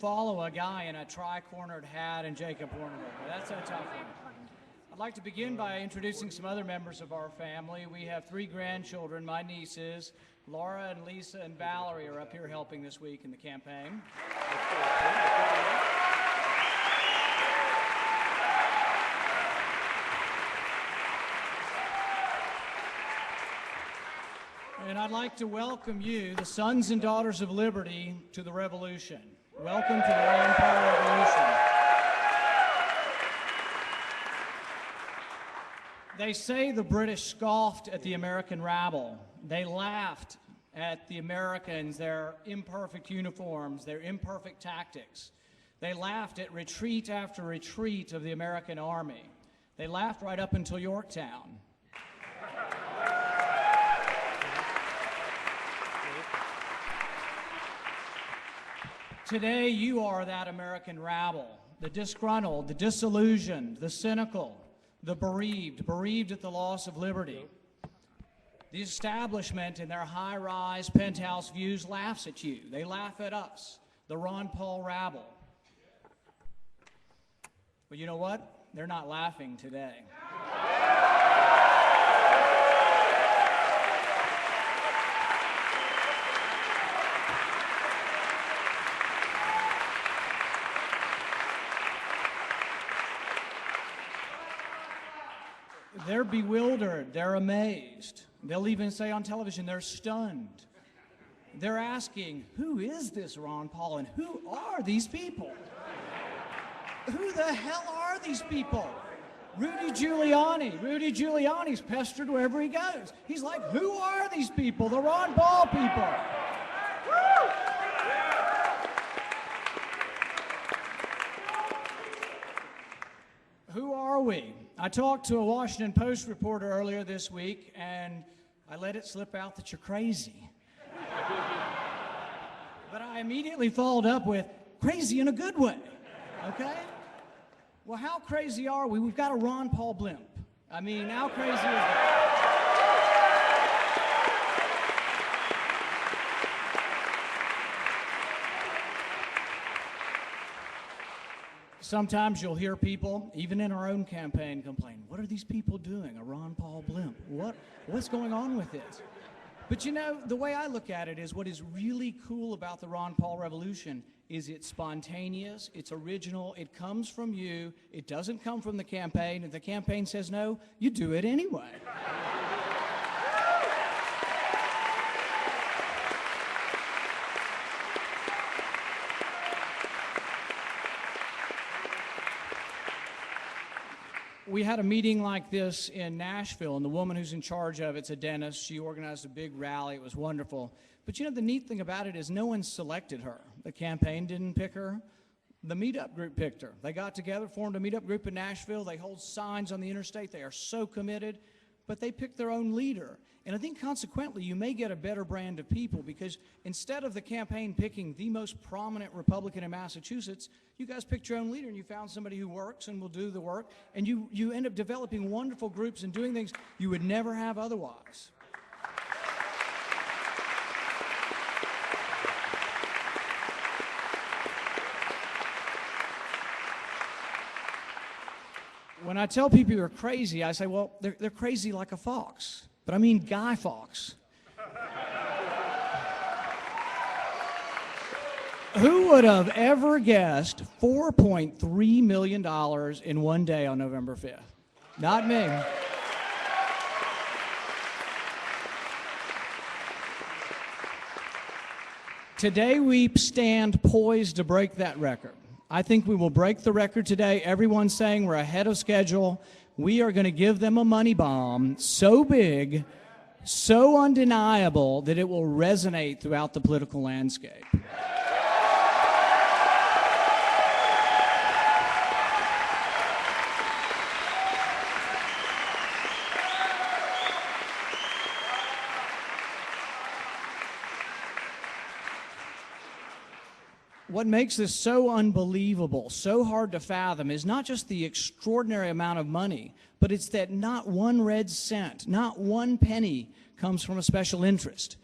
follow a guy in a tri-cornered hat and Jacob Hornberger. That's a tough one. I'd like to begin by introducing some other members of our family. We have 3 grandchildren, my nieces. Laura and Lisa and Valerie are up here helping this week in the campaign. And I'd like to welcome you, the sons and daughters of liberty, to the revolution. Welcome to the Ron Paul Revolution. They say the British scoffed at the American rabble. They laughed at the Americans, their imperfect uniforms, their imperfect tactics. They laughed at retreat after retreat of the American army. They laughed right up until Yorktown. Today, you are that American rabble, the disgruntled, the disillusioned, the cynical, the bereaved at the loss of liberty. The establishment in their high-rise penthouse views laughs at you. They laugh at us, the Ron Paul rabble. But you know what? They're not laughing today. They're bewildered, they're amazed. They'll even say on television, they're stunned. They're asking, who is this Ron Paul and who are these people? Who the hell are these people? Rudy Giuliani. Rudy Giuliani's pestered wherever he goes. He's like, who are these people? The Ron Paul people. Who are we? I talked to a Washington Post reporter earlier this week, and I let it slip out that you're crazy. But I immediately followed up with, crazy in a good way, okay? Well, how crazy are we? We've got a Ron Paul blimp. I mean, how crazy is that? Sometimes you'll hear people, even in our own campaign, complain, what are these people doing, a Ron Paul blimp? What's going on with this? But you know, the way I look at it is what is really cool about the Ron Paul Revolution is it's spontaneous, it's original, it comes from you, it doesn't come from the campaign. If the campaign says no, you do it anyway. We had a meeting like this in Nashville, and the woman who's in charge of it's a dentist. She organized a big rally. It was wonderful. But you know, the neat thing about it is no one selected her. The campaign didn't pick her. The meetup group picked her. They got together, formed a meetup group in Nashville. They hold signs on the interstate. They are so committed. But they picked their own leader. And I think consequently, you may get a better brand of people because instead of the campaign picking the most prominent Republican in Massachusetts, you guys picked your own leader and you found somebody who works and will do the work. And you end up developing wonderful groups and doing things you would never have otherwise. When I tell people you're crazy, I say, well, they're crazy like a fox. But I mean Guy Fawkes. Who would have ever guessed $4.3 million in one day on November 5th? Not me. Today we stand poised to break that record. I think we will break the record today. Everyone's saying we're ahead of schedule. We are going to give them a money bomb so big, so undeniable, that it will resonate throughout the political landscape. What makes this so unbelievable, so hard to fathom, is not just the extraordinary amount of money, but it's that not one red cent, not one penny comes from a special interest.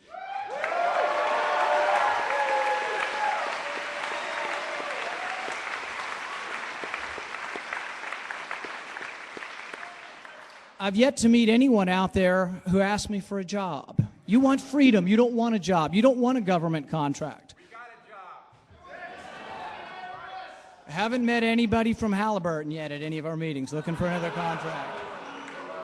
I've yet to meet anyone out there who asked me for a job. You want freedom. You don't want a job. You don't want a government contract. We got a job. I haven't met anybody from Halliburton yet at any of our meetings looking for another contract.